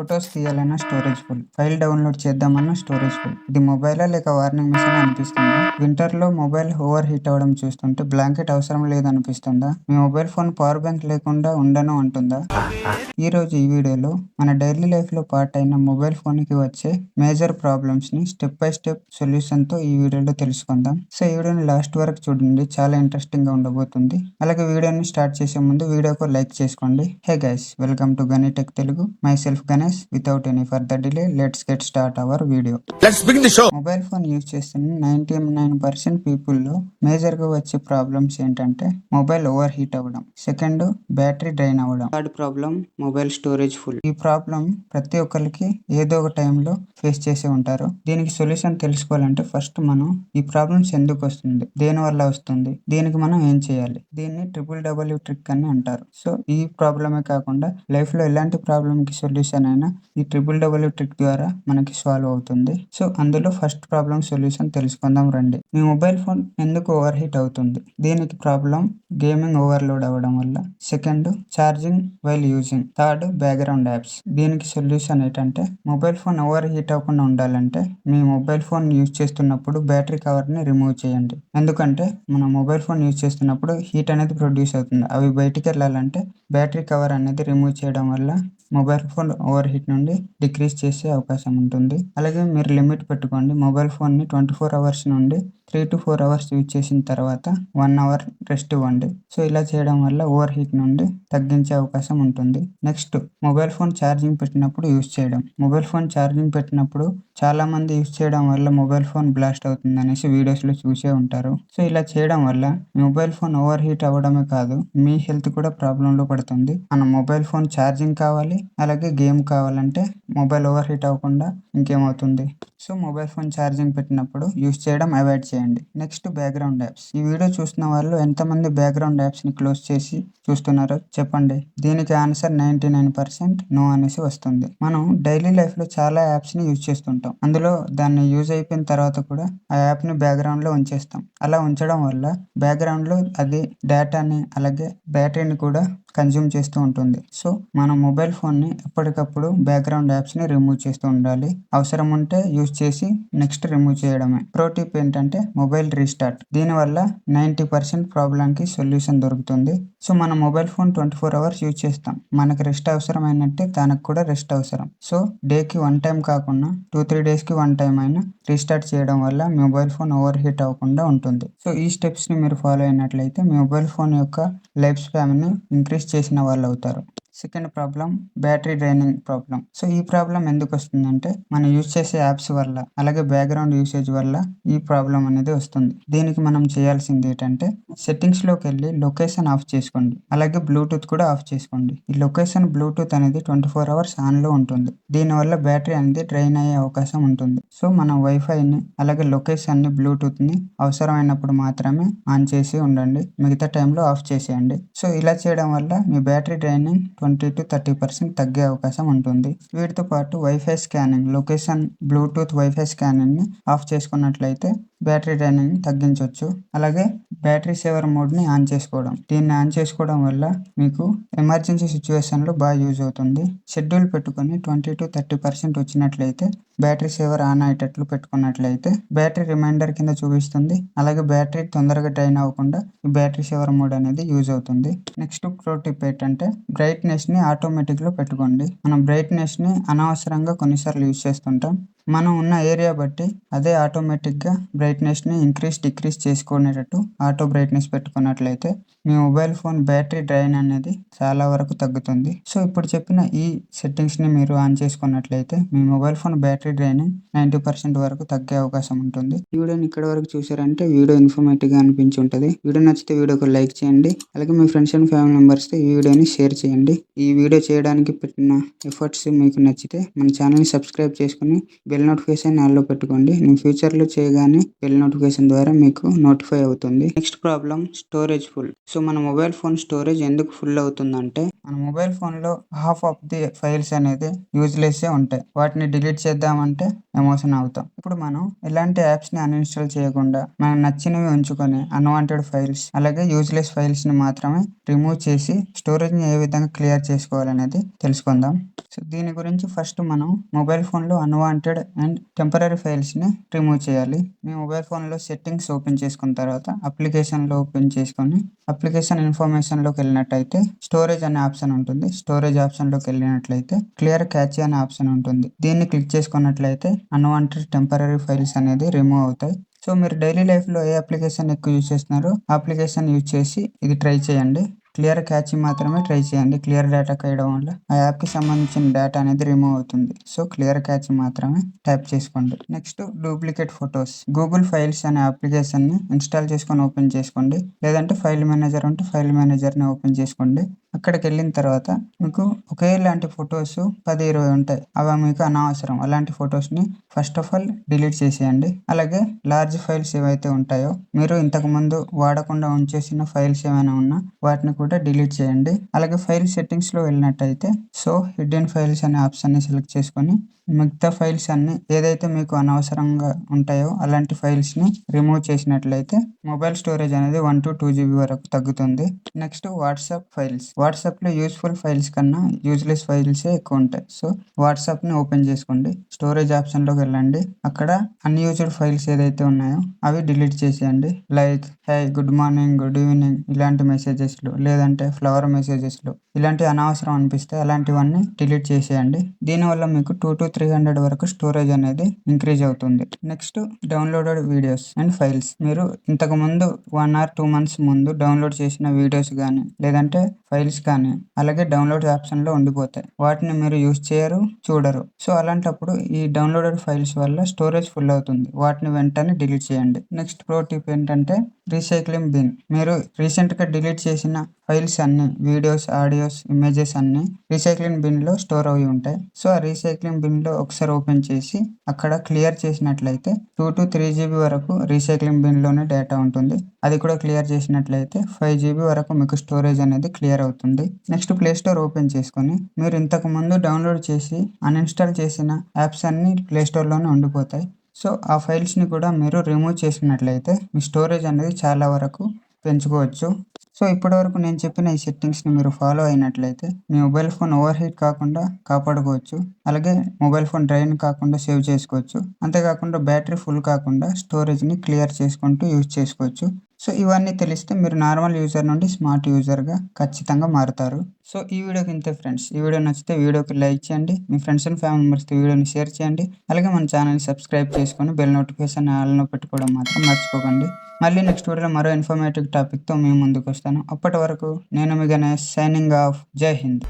Photos తీయాలన్నా storage full, file download చేద్దామన్నా storage full. ఇది మొబైలా లేక వార్నింగ్ మిషన్ అనిపిస్తుందా? వింటర్లో మొబైల్ ఓవర్ హీట్ అవ్వడం చూస్తుంటే బ్లాంకెట్ అవసరం లేదనిపిస్తుందా? మీ మొబైల్ ఫోన్ పవర్ బ్యాంక్ లేకుండా ఉండను అంటుందా? ఈరోజు ఈ వీడియోలో మన డైలీ లైఫ్లో పార్ట్ అయిన మొబైల్ ఫోన్కి వచ్చే మేజర్ ప్రాబ్లమ్స్ని స్టెప్ బై స్టెప్ సొల్యూషన్తో ఈ వీడియోలో తెలుసుకుందాం. సో ఈ వీడియోని లాస్ట్ వరకు చూడండి, చాలా ఇంట్రెస్టింగ్గా ఉండబోతుంది. అలాగే వీడియోని స్టార్ట్ చేసే ముందు వీడియోకు లైక్ చేసుకోండి. హే గైస్, వెల్కమ్ టు గనీ tech Telugu. My self Ganesh. Without any further delay let's get start our video. Mobile phone use చేస్తున్న 99% పీపుల్లో మేజర్గా వచ్చే ప్రాబ్లమ్స్ ఏంటంటే మొబైల్ ఓవర్ హీట్ అవ్వడం, సెకండ్ బ్యాటరీ డ్రైన్ అవ్వడం, third problem mobile storage full. ఈ problem ప్రతి ఒక్కరికి ఏదో ఒక టైంలో ఫేస్ చేసి ఉంటారు. దీనికి సొల్యూషన్ తెలుసుకోవాలంటే ఫస్ట్ మనం ఈ ప్రాబ్లమ్స్ ఎందుకు వస్తుంది, దేని వల్ల వస్తుంది, దీనికి మనం ఏం చేయాలి. దీన్ని WW ట్రిక్ అని అంటారు. సో ఈ ప్రాబ్లమే కాకుండా లైఫ్ లో ఎలాంటి ప్రాబ్లమ్ కి సొల్యూషన్ అయినా ఈ WW ట్రిక్ ద్వారా మనకి సాల్వ్ అవుతుంది. సో అందులో ఫస్ట్ ప్రాబ్లం సొల్యూషన్ తెలుసుకుందాం రండి. మీ మొబైల్ ఫోన్ ఎందుకు ఓవర్ హీట్ అవుతుంది? దీనికి ప్రాబ్లం గేమింగ్ ఓవర్లోడ్ అవ్వడం వల్ల, second charging while using, third background apps. దీనికి సొల్యూషన్ ఏంటంటే మొబైల్ ఫోన్ ఓవర్ హీట్ అవ్వకుండా ఉండాలంటే మీ మొబైల్ ఫోన్ యూజ్ చేస్తున్నప్పుడు బ్యాటరీ కవర్ ని రిమూవ్ చేయండి. ఎందుకంటే మన మొబైల్ ఫోన్ యూజ్ చేస్తున్నప్పుడు హీట్ అనేది ప్రొడ్యూస్ అవుతుంది. అవి బయటికి వెళ్ళాలంటే బ్యాటరీ కవర్ అనేది రిమూవ్ చేయడం వల్ల మొబైల్ ఫోన్ ఓవర్ హీట్ నుండి డిక్రీజ్ చేసే అవకాశం ఉంటుంది. అలాగే మీరు లిమిట్ పెట్టుకోండి. మొబైల్ ఫోన్ని 24 అవర్స్ నుండి 3 to 4 అవర్స్ యూజ్ చేసిన తర్వాత 1 అవర్ రెస్ట్ ఇవ్వండి. సో ఇలా చేయడం వల్ల ఓవర్ హీట్ నుండి తగ్గించే అవకాశం ఉంటుంది. నెక్స్ట్, మొబైల్ ఫోన్ ఛార్జింగ్ పెట్టినప్పుడు యూజ్ చేయడం. మొబైల్ ఫోన్ ఛార్జింగ్ పెట్టినప్పుడు చాలా మంది యూజ్ చేయడం వల్ల మొబైల్ ఫోన్ బ్లాస్ట్ అవుతుంది అనేసి వీడియోస్లో చూసే ఉంటారు. సో ఇలా చేయడం వల్ల మొబైల్ ఫోన్ ఓవర్ హీట్ అవ్వడమే కాదు, మీ హెల్త్ కూడా ప్రాబ్లంలో పడుతుంది. మన మొబైల్ ఫోన్ ఛార్జింగ్ కావాలి, అలాగే గేమ్ కావాలంటే మొబైల్ ఓవర్ హీట్ అవ్వకుండా ఇంకేమవుతుంది. సో మొబైల్ ఫోన్ ఛార్జింగ్ పెట్టినప్పుడు యూజ్ చేయడం అవాయిడ్ చేయండి. Next, background apps. ఈ వీడియో చూస్తున్న వాళ్ళు ఎంతమంది బ్యాక్గ్రౌండ్ యాప్స్ని క్లోజ్ చేసి చూస్తున్నారో చెప్పండి. దీనికి ఆన్సర్ 99% నో అనేసి వస్తుంది. మనం డైలీ లైఫ్లో చాలా యాప్స్ని యూజ్ చేస్తుంటాం. అందులో దాన్ని యూజ్ అయిపోయిన తర్వాత కూడా ఆ యాప్ని బ్యాక్గ్రౌండ్లో ఉంచేస్తాం. అలా ఉంచడం వల్ల బ్యాక్గ్రౌండ్లో అది డేటాని అలాగే బ్యాటరీని కూడా కన్జ్యూమ్ చేస్తూ ఉంటుంది. సో మన మొబైల్ ఫోన్ని ఎప్పటికప్పుడు బ్యాక్గ్రౌండ్ యాప్స్ని రిమూవ్ చేస్తూ ఉండాలి. అవసరం ఉంటే యూజ్ చేసి నెక్స్ట్ రిమూవ్ చేయడమే. ప్రో టిప్ ఏంటంటే మొబైల్ రీస్టార్ట్. దీనివల్ల 90% ప్రాబ్లంకి సొల్యూషన్ దొరుకుతుంది. సో మన మొబైల్ ఫోన్ 24 అవర్స్ యూజ్ చేస్తాం. మనకి రెస్ట్ అవసరమైనట్టే దానికి కూడా రెస్ట్ అవసరం. సో డేకి 1 టైం కాకుండా 2-3 డేస్కి 1 టైం అయినా రీస్టార్ట్ చేయడం వల్ల మీ మొబైల్ ఫోన్ ఓవర్ హీట్ అవ్వకుండా ఉంటుంది. సో ఈ స్టెప్స్ని మీరు ఫాలో అయినట్లయితే మీ మొబైల్ ఫోన్ యొక్క లైఫ్ స్పాన్ని ఇంక్రీజ్ చేసిన వాళ్ళు అవుతారు. Second problem battery draining problem. So ఈ ప్రాబ్లం ఎందుకు వస్తుందంటే మనం యూజ్ చేసే యాప్స్ వల్ల అలాగే బ్యాక్గ్రౌండ్ యూసేజ్ వల్ల ఈ ప్రాబ్లం అనేది వస్తుంది. దీనికి మనం చేయాల్సింది ఏంటంటే సెట్టింగ్స్లోకి వెళ్ళి లొకేషన్ ఆఫ్ చేసుకోండి, అలాగే బ్లూటూత్ కూడా ఆఫ్ చేసుకోండి. ఈ లొకేషన్ బ్లూటూత్ అనేది 24 అవర్స్ ఆన్లో ఉంటుంది. దీనివల్ల బ్యాటరీ అనేది డ్రైన్ అయ్యే అవకాశం ఉంటుంది. సో మనం వైఫైని అలాగే లొకేషన్ని బ్లూటూత్ని అవసరమైనప్పుడు మాత్రమే ఆన్ చేసి ఉండండి, మిగతా టైంలో ఆఫ్ చేసేయండి. సో ఇలా చేయడం వల్ల మీ బ్యాటరీ డ్రైనింగ్ 20-30% తగ్గే అవకాశం ఉంటుంది. వీటితో పాటు wifi scanning, location Bluetooth wifi స్కానింగ్ని ఆఫ్ చేసుకున్నట్లయితే బ్యాటరీ డ్రైనింగ్ తగ్గించవచ్చు. అలాగే బ్యాటరీ సేవర్ మోడ్ని ఆన్ చేసుకోవడం. దీన్ని ఆన్ చేసుకోవడం వల్ల మీకు ఎమర్జెన్సీ సిచ్యువేషన్లో బాగా యూజ్ అవుతుంది. షెడ్యూల్ పెట్టుకొని 20-30% వచ్చినట్లయితే బ్యాటరీ సేవర్ ఆన్ అయ్యేటట్లు పెట్టుకున్నట్లయితే బ్యాటరీ రిమైండర్ కింద చూపిస్తుంది. అలాగే బ్యాటరీ తొందరగా డ్రైన్ అవ్వకుండా ఈ బ్యాటరీ సేవర్ మోడ్ అనేది యూజ్ అవుతుంది. నెక్స్ట్ ప్రో టిప్ ఏంటంటే బ్రైట్నెస్ని ఆటోమేటిక్లో పెట్టుకోండి. మనం బ్రైట్నెస్ని అనవసరంగా కొన్నిసార్లు యూజ్ చేస్తుంటాం. మనం ఉన్న ఏరియా బట్టి అదే ఆటోమేటిక్గా బ్రైట్నెస్ని ఇంక్రీజ్ డిక్రీజ్ చేసుకునేటట్టు ఆటో బ్రైట్నెస్ పెట్టుకున్నట్లయితే మీ మొబైల్ ఫోన్ బ్యాటరీ డ్రైన్ అనేది చాలా వరకు తగ్గుతుంది. సో ఇప్పుడు చెప్పిన ఈ సెట్టింగ్స్ని మీరు ఆన్ చేసుకున్నట్లయితే మీ మొబైల్ ఫోన్ బ్యాటరీ డ్రైనింగ్ 90% వరకు తగ్గే అవకాశం ఉంటుంది. ఈ వీడియోని ఇక్కడ వరకు చూసారంటే వీడియో ఇన్ఫర్మేటివ్గా అనిపించి ఉంటుంది. వీడియో నచ్చితే వీడియోకి లైక్ చేయండి, అలాగే మీ ఫ్రెండ్స్ అండ్ ఫ్యామిలీ మెంబర్స్తో ఈ వీడియోని షేర్ చేయండి. ఈ వీడియో చేయడానికి పెట్టిన ఎఫర్ట్స్ మీకు నచ్చితే మన ఛానల్ని సబ్స్క్రైబ్ చేసుకుని బెల్ నోటిఫికేషన్ ఆన్లో పెట్టుకోండి. నేను ఫ్యూచర్లో చేయగానే బెల్ నోటిఫికేషన్ ద్వారా మీకు నోటిఫై అవుతుంది. Next problem storage full. So మన మొబైల్ ఫోన్ స్టోరేజ్ ఎందుకు ఫుల్ అవుతుందంటే మన మొబైల్ ఫోన్లో హాఫ్ ఆఫ్ ది ఫైల్స్ అనేది యూజ్లెస్సే ఉంటాయి. వాటిని డిలీట్ చేద్దామంటే ఎమోషన్ అవుతాం. ఇప్పుడు మనం ఎలాంటి యాప్స్ని అన్ఇన్స్టాల్ చేయకుండా మనకు నచ్చినవి ఉంచుకొని అన్వాంటెడ్ ఫైల్స్ అలాగే యూజ్లెస్ ఫైల్స్ని మాత్రమే రిమూవ్ చేసి స్టోరేజ్ని ఏ విధంగా క్లియర్ చేసుకోవాలనేది తెలుసుకుందాం. సో దీని గురించి ఫస్ట్ మనం మొబైల్ ఫోన్లో అన్వాంటెడ్ అండ్ టెంపరరీ ఫైల్స్ని రిమూవ్ చేయాలి. మీ మొబైల్ ఫోన్లో సెట్టింగ్స్ ఓపెన్ చేసుకున్న తర్వాత అప్లికేషన్లో ఓపెన్ చేసుకొని అప్లికేషన్ ఇన్ఫర్మేషన్లోకి వెళ్ళినట్టయితే స్టోరేజ్ అనే ఆప్షన్ ఉంటుంది. స్టోరేజ్ ఆప్షన్లోకి వెళ్ళినట్లయితే క్లియర్ క్యాచ్ అనే ఆప్షన్ ఉంటుంది. దీన్ని క్లిక్ చేసుకున్నట్లయితే అన్వాంటెడ్ టెంపరరీ ఫైల్స్ అనేది రిమూవ్ అవుతాయి. సో మీరు డైలీ లైఫ్లో ఏ అప్లికేషన్ ఎక్కువ యూజ్ చేస్తున్నారో ఆ అప్లికేషన్ యూజ్ చేసి ఇది ట్రై చేయండి. క్లియర్ క్యాచ్ మాత్రమే ట్రై చేయండి. క్లియర్ డేటా వేయడం వల్ల ఆ యాప్కి సంబంధించిన డేటా అనేది రిమూవ్ అవుతుంది. సో క్లియర్ క్యాచ్ మాత్రమే టైప్ చేసుకోండి. Next duplicate photos. Google files అనే అప్లికేషన్ని ఇన్స్టాల్ చేసుకొని ఓపెన్ చేసుకోండి. లేదంటే ఫైల్ మేనేజర్ ఉంటే ఫైల్ మేనేజర్ని ఓపెన్ చేసుకోండి. అక్కడికి వెళ్ళిన తర్వాత మీకు ఒకేలాంటి ఫొటోస్ 10-20 ఉంటాయి. అవి మీకు అనవసరం. అలాంటి ఫొటోస్ని ఫస్ట్ ఆఫ్ ఆల్ డిలీట్ చేసేయండి. అలాగే లార్జ్ ఫైల్స్ ఏవైతే ఉంటాయో మీరు ఇంతకుముందు వాడకుండా ఉంచేసిన ఫైల్స్ ఏమైనా ఉన్నా వాటిని కూడా డిలీట్ చేయండి. అలాగే ఫైల్ సెట్టింగ్స్లో వెళ్ళినట్టయితే సో హిడెన్ ఫైల్స్ అనే ఆప్షన్ని సెలెక్ట్ చేసుకొని మిగతా ఫైల్స్ అన్ని ఏదైతే మీకు అనవసరంగా ఉంటాయో అలాంటి ఫైల్స్ని రిమూవ్ చేసినట్లయితే మొబైల్ స్టోరేజ్ అనేది 1 to 2 GB వరకు తగ్గుతుంది. Next WhatsApp files. వాట్సాప్లో యూస్ఫుల్ ఫైల్స్ కన్నా యూజ్లెస్ ఫైల్సే ఎక్కువ ఉంటాయి. సో వాట్సాప్ని ఓపెన్ చేసుకోండి. స్టోరేజ్ ఆప్షన్లోకి వెళ్ళండి. అక్కడ అన్యూజ్డ్ ఫైల్స్ ఏదైతే ఉన్నాయో అవి డిలీట్ చేసేయండి. Like high, good morning, good evening ఇలాంటి మెసేజెస్లు లేదంటే ఫ్లవర్ మెసేజెస్లు ఇలాంటివి అనవసరం అనిపిస్తే అలాంటివన్నీ డిలీట్ చేసేయండి. దీనివల్ల మీకు 2 to 300 వరకు స్టోరేజ్ అనేది ఇంక్రీజ్ అవుతుంది. Next downloaded videos and files. మీరు ఇంతకు ముందు 1 or 2 months ముందు డౌన్లోడ్ చేసిన వీడియోస్ కానీ లేదంటే ఫైల్స్ కానీ అలాగే డౌన్లోడ్ ఆప్షన్లో ఉండిపోతాయి. వాటిని మీరు యూజ్ చేయరు, చూడరు. సో అలాంటప్పుడు ఈ డౌన్లోడెడ్ ఫైల్స్ వల్ల స్టోరేజ్ ఫుల్ అవుతుంది. వాటిని వెంటనే డిలీట్ చేయండి. నెక్స్ట్ ప్రో టిప్ ఏంటంటే రీసైక్లింగ్ బిన్. మీరు రీసెంట్గా డిలీట్ చేసిన ఫైల్స్ అన్ని వీడియోస్, ఆడియోస్, ఇమేజెస్ అన్ని రీసైక్లింగ్ బిన్లో స్టోర్ అయి ఉంటాయి. సో ఆ రీసైక్లింగ్ బిన్లో ఒకసారి ఓపెన్ చేసి అక్కడ క్లియర్ చేసినట్లయితే 2 to 3 GB వరకు రీసైక్లింగ్ బిన్లోనే డేటా ఉంటుంది. అది కూడా క్లియర్ చేసినట్లయితే 5 GB వరకు మీకు స్టోరేజ్ అనేది క్లియర్ అవుతుంది. నెక్స్ట్ ప్లే స్టోర్ ఓపెన్ చేసుకొని మీరు ఇంతకు ముందు డౌన్లోడ్ చేసి అన్ఇన్స్టాల్ చేసిన యాప్స్ అన్ని ప్లే స్టోర్లోనే ఉండిపోతాయి. సో ఆ ఫైల్స్ని కూడా మీరు రిమూవ్ చేసినట్లయితే మీ స్టోరేజ్ అనేది చాలా వరకు పెంచుకోవచ్చు. సో ఇప్పటివరకు నేను చెప్పిన ఈ సెట్టింగ్స్ని మీరు ఫాలో అయినట్లయితే మీ మొబైల్ ఫోన్ ఓవర్ హీట్ కాకుండా కాపాడుకోవచ్చు. అలాగే మొబైల్ ఫోన్ డ్రైన్ కాకుండా సేవ్ చేసుకోవచ్చు. అంతేకాకుండా బ్యాటరీ ఫుల్ కాకుండా స్టోరేజ్ని క్లియర్ చేసుకుంటూ యూజ్ చేసుకోవచ్చు. సో ఇవన్నీ తెలిస్తే మీరు నార్మల్ యూజర్ నుండి స్మార్ట్ యూజర్గా ఖచ్చితంగా మారుతారు. సో ఈ వీడియోకి ఇంతే ఫ్రెండ్స్. ఈ వీడియో నచ్చితే వీడియోకి లైక్ చేయండి. మీ ఫ్రెండ్స్ అండ్ ఫ్యామిలీ మెంబర్స్తో వీడియోని షేర్ చేయండి. అలాగే మన ఛానల్ని సబ్స్క్రైబ్ చేసుకొని బెల్ నోటిఫికేషన్ ఆల్లో పెట్టుకోవడం మాత్రం మర్చిపోకండి. మళ్ళీ నెక్స్ట్ వీడియోలో మరో ఇన్ఫర్మేటివ్ టాపిక్తో మీ ముందుకు వస్తాను. అప్పటి వరకు నేను మీ గణేష్ సైనింగ్ ఆఫ్. జై హింద్.